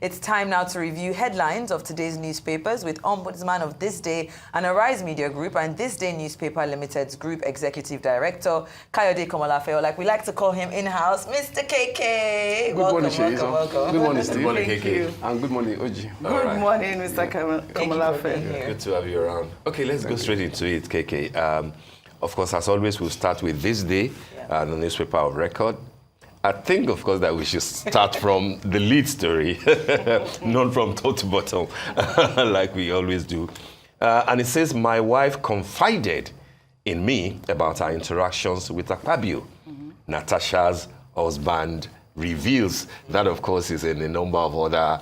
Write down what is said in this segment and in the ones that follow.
It's time now to review headlines of today's newspapers with Ombudsman of This Day and Arise Media Group and This Day Newspaper Limited's Group Executive Director, Kayode Komolafe, or like we like to call him in-house, Mr. KK. Good morning, Shay. Welcome. Good morning, Steve. Good morning, Thank KK. you. And good morning, Oji. Good morning, Mr. Komolafe. Good to have you around. Okay, let's go straight into it, KK. Of course, as always, we'll start with This Day, the newspaper of record. I think, of course, that we should start from the lead story, not from top to bottom, like we always do. And it says, my wife confided in me about our interactions with Akpabio. Natasha's husband reveals. That, of course, is in a number of other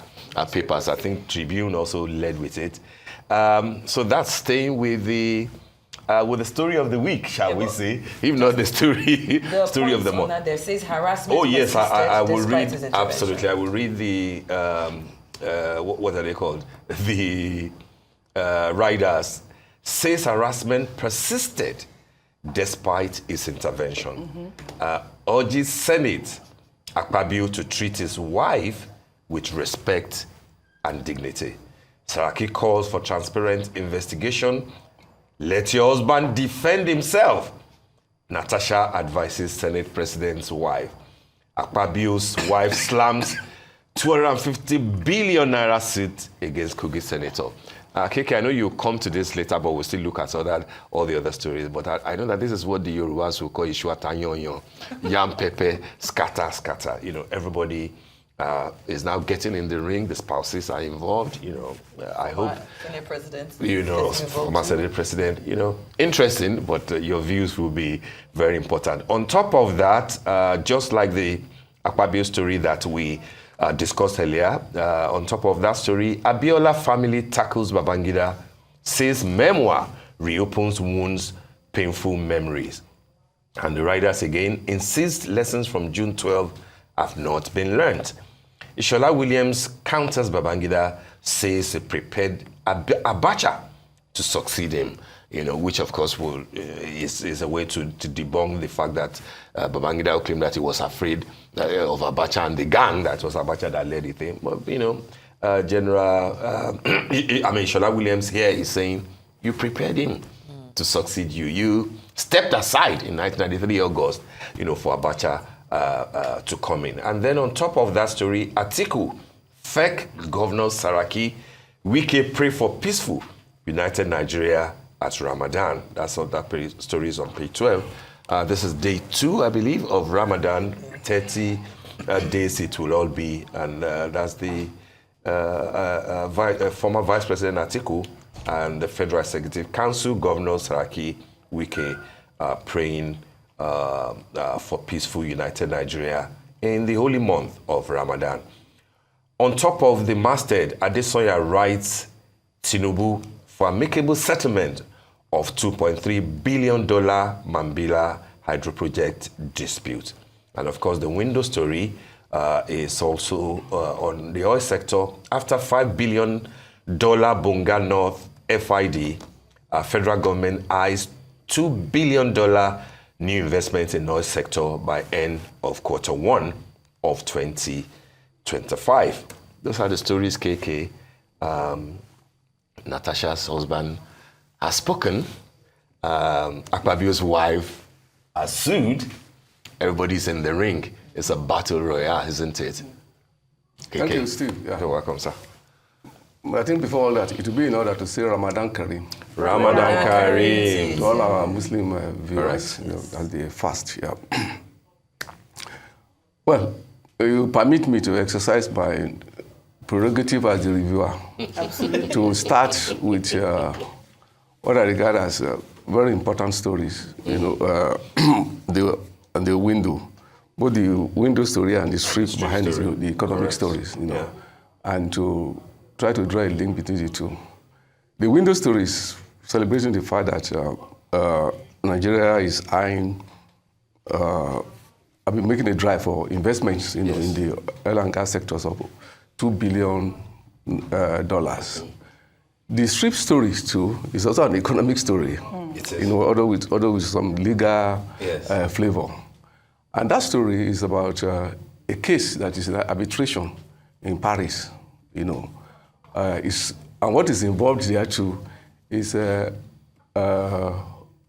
papers. I think Tribune also led with it. So that's staying with the story of the week, shall we say? If not the story of the month. There says harassment. Oh yes, I will read. Absolutely, I will read the what are they called? The riders. Says harassment persisted despite his intervention. Urges Senate Akpabio to treat his wife with respect and dignity. Saraki calls for transparent investigation. Let your husband defend himself. Natasha advises Senate President's wife. Akpabio's wife slams 250 billion naira suit against Kogi Senator. KK, I know you'll come to this later, but we'll still look at all the other stories. But I know that this is what the Yorubas will call Ishua Tanyonyo, Yam Pepe, scatter. You know, everybody is now getting in the ring. The spouses are involved. You know, I hope. Senate President. You know, former Senate President. You know, interesting, but your views will be very important. On top of that, just like the Akpabio story that we discussed earlier, on top of that story, Abiola family tackles Babangida, says memoir reopens wounds, painful memories. And the writers again insist lessons from June 12 have not been learned. Ishola Williams counters Babangida, says he prepared Abacha to succeed him, you know, which of course is a way to debunk the fact that Babangida claimed that he was afraid of Abacha and the gang, that was Abacha that led the thing. But, you know, Ishola Williams here is saying, you prepared him to succeed you. You stepped aside in 1993 August, you know, for Abacha to come in. And then on top of that story, Atiku, fake Governor Saraki, Wike pray for peaceful United Nigeria at Ramadan. That's what that story is on page 12. This is day 2, I believe, of Ramadan. 30 days it will all be. And that's the former Vice President Atiku and the Federal Executive Council, Governor Saraki, Wike, praying for peaceful United Nigeria in the holy month of Ramadan. On top of the masthead, Adesanya writes Tinubu for amicable settlement of $2.3 billion Mambila hydro project dispute. And of course, the window story is also on the oil sector. After $5 billion Bonga North FID, federal government eyes $2 billion new investment in oil sector by end of Q1 of 2025. Those are the stories, KK. Natasha's husband has spoken. Akpabio's wife has sued. Everybody's in the ring. It's a battle royale, isn't it? KK. Thank you, Steve. Yeah. You're welcome, sir. I think before all that, it would be in order to say Ramadan Kareem. Ramadan Kareem. To all our Muslim viewers, you know, as they fast. Yeah. Well, you permit me to exercise my prerogative as the reviewer. Absolutely. To start with what I regard as very important stories. You know, the window, both the window story and the strip behind it, the economic stories. You know, and to try to draw a link between the two. The window story is celebrating the fact that Nigeria is eyeing, making a drive for investments, you know, in the oil and gas sectors of $2 billion. The strip stories too is also an economic story, you know, although with some legal flavor. And that story is about a case that is in arbitration in Paris. you know. And what is involved there too is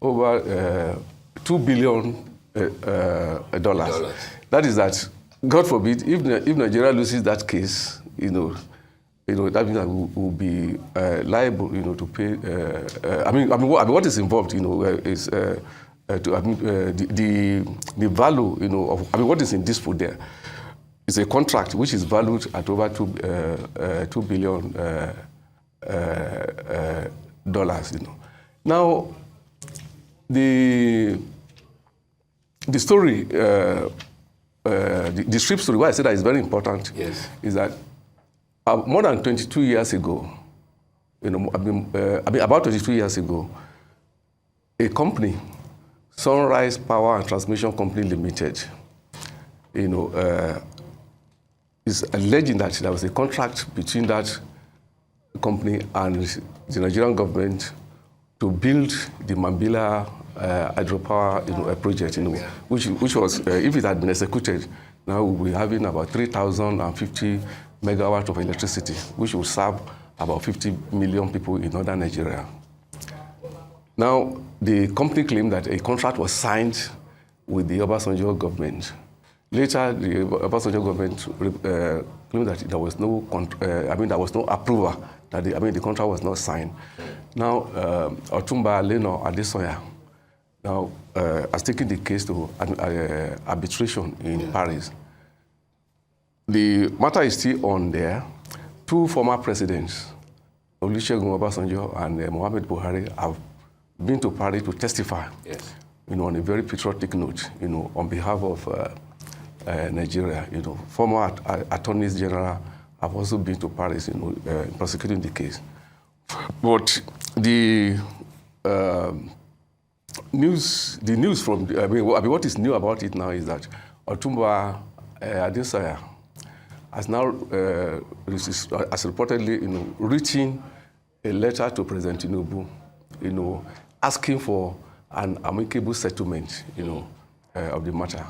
over $2 billion. That is that, God forbid, if Nigeria loses that case, you know, that means that we will be liable, you know, to pay. What is involved, you know, is the value, you know, of what is in dispute there. It's a contract which is valued at over $2 billion, you know. Now, the story, the strip story, why I say that is very important, yes, is that more than 22 years ago, you know, about 22 years ago, a company, Sunrise Power and Transmission Company Limited, you know, is alleging that there was a contract between that company and the Nigerian government to build the Mambila hydropower, you know, project, you know, which was, if it had been executed, now we'll be having about 3,050 megawatts of electricity, which will serve about 50 million people in northern Nigeria. Now, the company claimed that a contract was signed with the Obasanjo government. Later, the Obasanjo government claimed that there was no, there was no approval, that the contract was not signed. Now, Otumba Leno Adesoya now has taken the case to arbitration in Paris. The matter is still on there. Two former presidents, Olusegun Obasanjo and Muhammad Buhari, have been to Paris to testify, yes, you know, on a very patriotic note, you know, on behalf of Nigeria. You know, former attorneys general have also been to Paris, you know, prosecuting the case. But the news from, what is new about it now is that Otumba Adesoya has now, has reportedly, you know, written a letter to President Tinubu, you know, asking for an amicable settlement, you know, of the matter,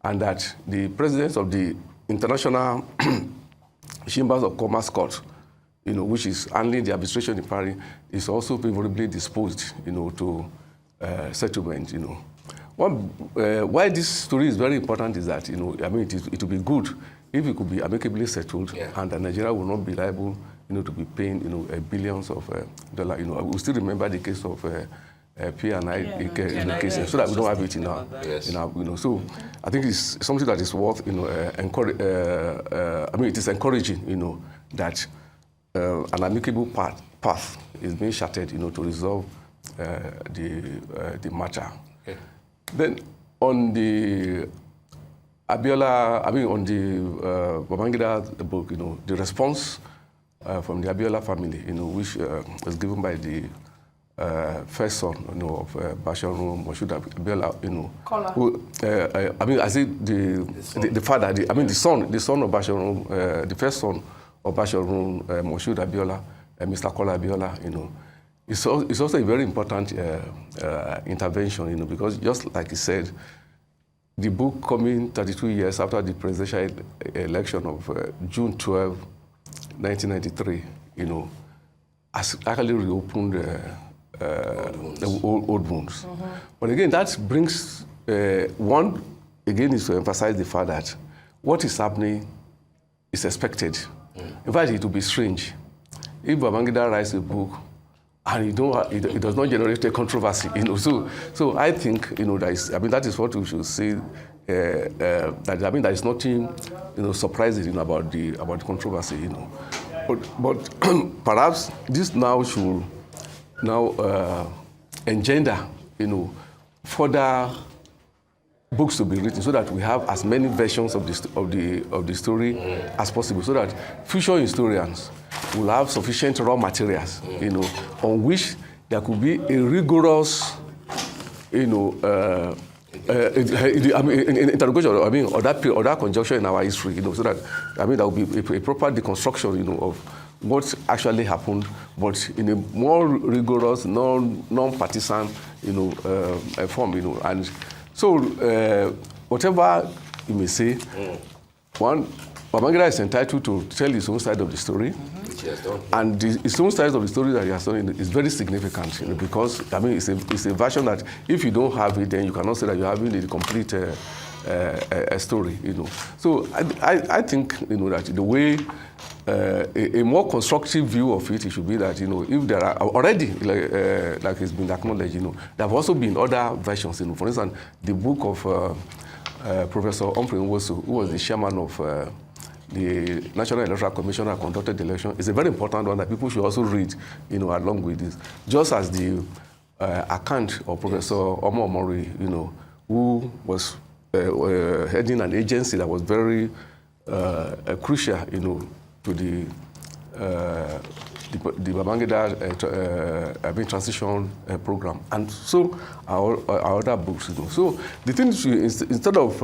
and that the president of the International Chambers of Commerce Court, you know, which is handling the arbitration in Paris, is also favorably disposed, you know, to settlement, you know. Why this story is very important is that, you know, it would be good if it could be amicably settled, yeah, and that Nigeria will not be liable, you know, to be paying, you know, billions of dollars. You know, we still remember the case of P&I case, so that we don't have it in our, yes, you know. So I think it's something that is worth, you know, it is encouraging, you know, that an amicable path is being charted, you know, to resolve the matter. Okay. Then on the Abiola, on the Babangida book, you know, the response from the Abiola family, you know, which was given by the first son, you know, of Basharu Moshood Abiola, you know, who, I say the father, the son of Basharu, the first son of Basharu Moshood Abiola, Mr. Kola Abiola, you know. It's also a very important intervention, you know, because just like he said, the book coming 32 years after the presidential election of June 12, 1993, you know, has actually reopened the old wounds. Mm-hmm. But again, that brings, one, again, is to emphasize the fact that what is happening is expected. Mm. In fact, it will be strange if Babangida writes a book and it does not generate a controversy, you know. So I think, you know, that is what we should say. That there is nothing, you know, surprising, you know, about the controversy, you know. But perhaps this now should engender, you know, further books to be written, so that we have as many versions of the story as possible, so that future historians will have sufficient raw materials, you know, on which there could be a rigorous, you know, interrogation, or that conjunction in our history, you know, so that, there will be a proper deconstruction, you know, of what actually happened, but in a more rigorous, non-partisan, you know, form, you know. And so, whatever you may say, one Mambila is entitled to tell his own side of the story. And his own side of the story that he has done is very significant, you know, because, I mean, it's a version that if you don't have it, then you cannot say that you're having the complete story, you know. So I think, you know, that the way a more constructive view of it should be that, you know, if there are already, like it's been acknowledged, you know, there have also been other versions, you know. For instance, the book of Professor Humphrey Nwosu, who was the chairman of the National Electoral Commission that conducted the election, is a very important one that people should also read, you know, along with this. Just as the account of Professor Omo Omori, you know, who was heading an agency that was very crucial, you know, to the Babangida transition program, and so our other books, you know. So the thing is, instead of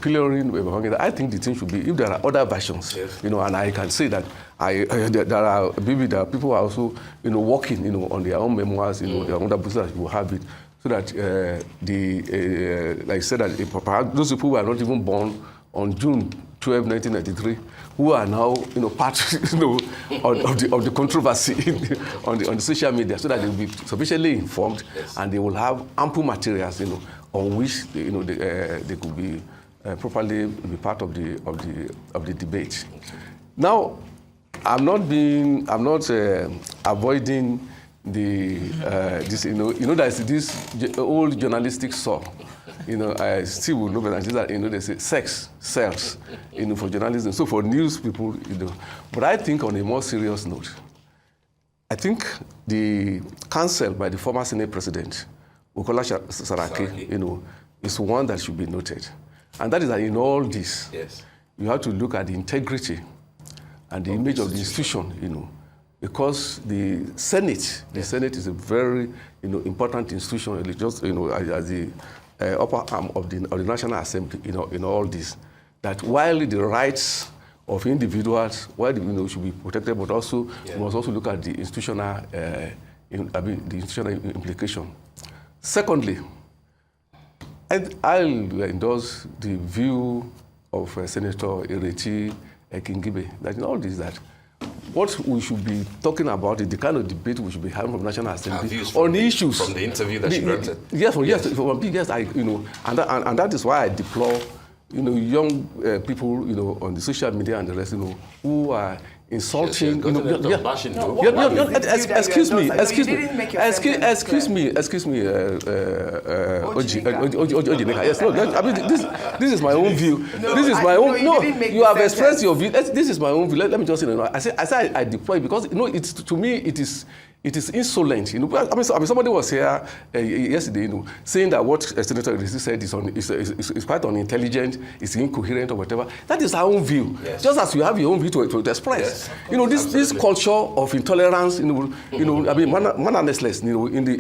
pillaring Babangida, I think the thing should be if there are other versions, you know, and I can say that there are people who are also, you know, working, you know, on their own memoirs, you know, their other books that will have it, so that like I said, that perhaps those people who are not even born on June 12, 1993, who are now, you know, part, you know, of the controversy on the social media, so that they will be sufficiently informed, and they will have ample materials, you know, on which you know they could be properly be part of the debate. Now, I'm not avoiding this, you know, there's this old journalistic saw. You know, I still will know better that, you know, they say sex sells, you know, for journalism. So for news people, you know. But I think on a more serious note, I think the counsel by the former Senate President, Bukola Saraki, you know, is one that should be noted. And that is that in all this, you have to look at the integrity and the image of the institution, you know, because the Senate is a very, you know, important institution, just, you know, as the upper arm of the National Assembly, you know, in all this, that while the rights of individuals, you know, should be protected, but also we must also look at the institutional, the institutional implication. Secondly, I'll endorse the view of Senator Ireti Kingibe that in all this, that what we should be talking about is the kind of debate we should be having from National Assembly on issues. From the interview that she granted. Yes, you know, and that is why I deplore, you know, young people, you know, on the social media and the rest, you know, who are insulting. Excuse me. Yes, no. I mean, this is my own view. This is my own. No, you have expressed your view. This is my own view. Let me just say, you know, I say I deploy because, you know, it's, to me it is insolent. You know, I mean somebody was here yesterday, you know, saying that what Senator Ireti said is quite unintelligent, is incoherent or whatever. That is our own view. Yes. Just as you have your own view to express. Yes. You know, this culture of intolerance, you know, I mean, mannerlessness, you know, in the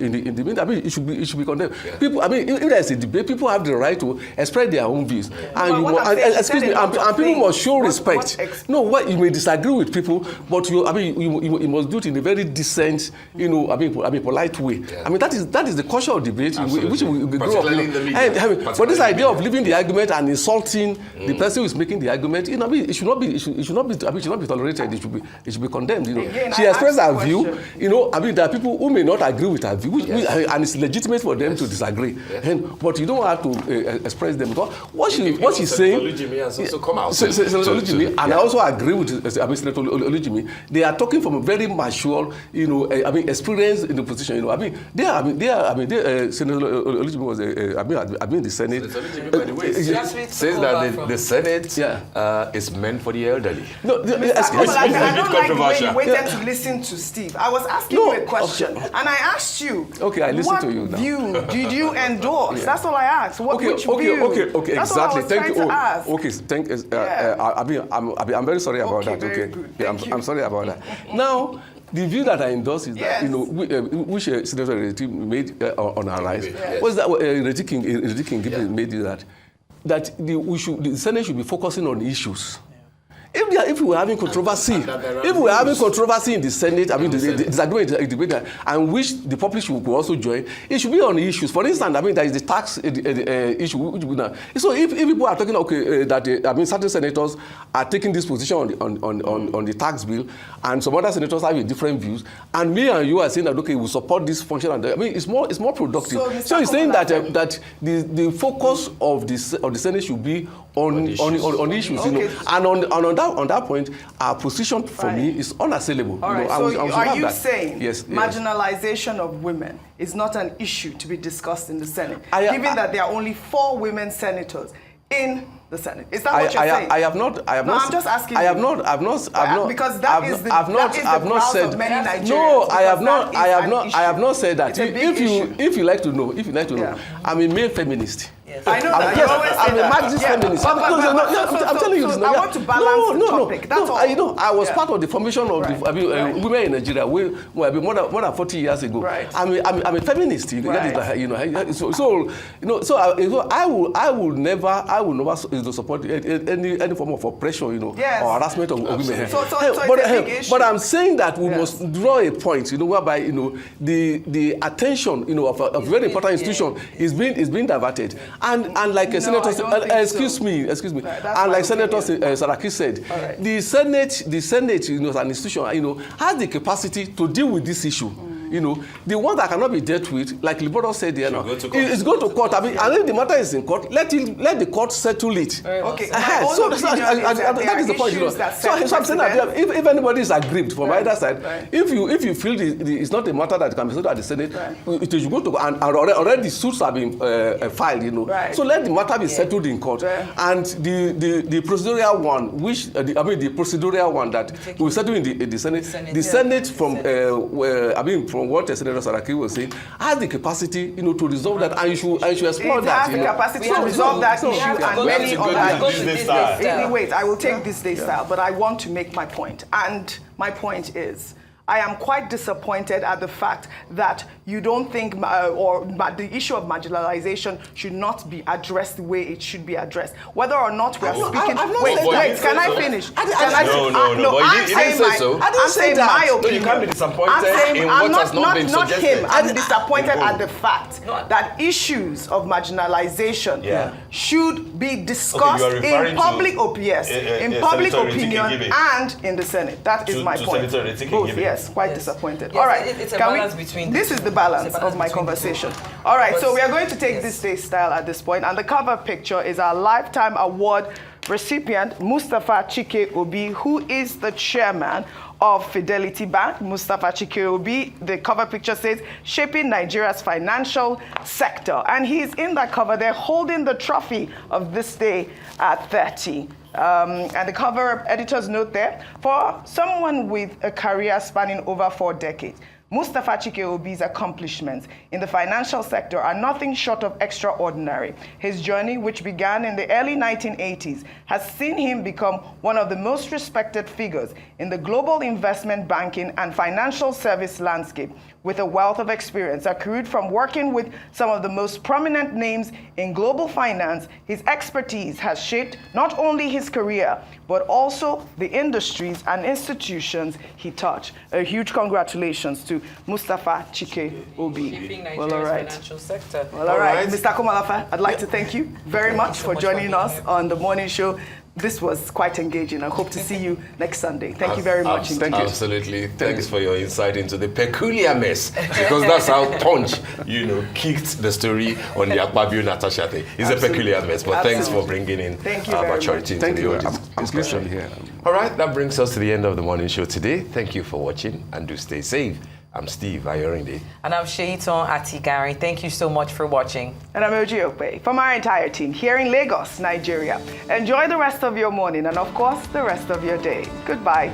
I mean, it should be condemned. Yes. People, I mean, if there is a debate, people have the right to express their own views. Yes. And people must show respect. You may disagree with people, but you must do it in a very decent, you know, I mean, polite way. Yeah. I mean, that is the culture of debate in which we grow up. But this idea of leaving the argument and insulting the person who is making the argument, you know, I mean, it should not be tolerated. It should be condemned. You know, again, she expressed her view. You know, I mean, there are people who may not agree with her view, and it's legitimate for them to disagree. Yes. But you don't have to express them, because what she's saying. Also come out. And I also agree with Senator Olujimi. They are talking from a very mature, you know, I mean, experience in the position. You know, I mean, Senator Olujimi was the Senate. Olujimi, by the way, says that the Senate is meant for the elderly. No, I don't like the way you waited to listen to Steve. I was asking you a question, and I asked you. Okay, I listened to you now. What view did you endorse? That's all I asked. Okay, That's exactly. Thank you. Okay, I'm very sorry about that. Okay, I'm sorry about that. Now, the view that I endorse is that, you know, which Senator Ireti made on our rise, was that Ireti King made that the Senate should be focusing on issues. If if we were having controversy, in the Senate, I mean, disagreement, and which the public could also join, it should be on issues. For instance, I mean, there is the tax issue. So if people are talking, certain senators are taking this position on the tax bill, and some other senators have different views, and me and you are saying that we support this function. And I mean, it's more productive. So he's saying that the focus of the Senate should be on issues, and on that point, our position for me is unassailable. All right. Are you saying marginalization of women is not an issue to be discussed in the Senate, given that there are only 4 women senators in the Senate? Is that what you're saying? I have not. I'm just asking. I've not. Because that is the grounds of many Nigerians. No, I have not said that. If you like to know, I'm a male feminist. Yes. I know that. You always say that. I'm a Marxist feminist. I'm telling you this. I want to balance the topic. That's all. I was part of the formation of the women in Nigeria more than 40 years ago. Right. I'm a feminist. So I will never support any form of oppression, or harassment of women. But I'm saying that we must draw a point, whereby the attention of a very important institution is being diverted. And like Senator, excuse me, and like Senator Saraki said, the Senate, as an institution, has the capacity to deal with this issue. The one that cannot be dealt with, like Libero said, is go to court. I mean, and if the matter is in court, let the court settle it. Okay. So that is the point. So I'm saying that if anybody is aggrieved from either side, if you feel it's not a matter that can be settled at the Senate, it should go to court, and already suits have been filed. So let the matter be settled in court, and the procedural one, the procedural one that will settle in the Senate. The Senate from what Senator Saraki was saying, has the capacity, to resolve that, and you should explore that. It has the capacity to resolve that issue and many other issues. Wait, I will take this day style, but I want to make my point, and my point is, I am quite disappointed at the fact that you don't think the issue of marginalization should not be addressed the way it should be addressed. Whether or not we are speaking... Wait, can I finish? No. I didn't say my opinion. No, you can't be disappointed in what has not been suggested. Not him. I'm disappointed at the fact that issues of marginalization should be discussed in public opinion and in the Senate. That is my point. Both, yes. Quite disappointed. All right. It's a balance between... This is the balance of my conversation. All right, so we are going to take this day style at this point, and the cover picture is our Lifetime Award recipient, Mustafa Chike Obi, who is the chairman of Fidelity Bank. Mustafa Chike Obi, the cover picture says, shaping Nigeria's financial sector. And he's in that cover there holding the trophy of this day at 30. And the cover editor's note there, for someone with a career spanning over 4 decades, Mustafa Chike Obi's accomplishments in the financial sector are nothing short of extraordinary. His journey, which began in the early 1980s, has seen him become one of the most respected figures in the global investment banking and financial service landscape, with a wealth of experience accrued from working with some of the most prominent names in global finance. His expertise has shaped not only his career, but also the industries and institutions he touched. A huge congratulations to Mustafa Chike Obi. Shaping Nigeria's financial sector. Well, all right. Mr. Komalafe, I'd like to thank you very much for joining us on the morning show. This was quite engaging. I hope to see you next Sunday. Thank you very much. Thank you. Absolutely. Thanks for your insight into the peculiar mess, because that's how Punch, kicked the story on the Akpabio Natasha thing. It's a peculiar mess, but thanks for bringing in maturity into the audience. It's good to be here. All right, that brings us to the end of the morning show today. Thank you for watching, and do stay safe. I'm Steve Ayorinde. And I'm Sheiton Atigari. Thank you so much for watching. And I'm Oji Okpe. From our entire team here in Lagos, Nigeria. Enjoy the rest of your morning and, of course, the rest of your day. Goodbye.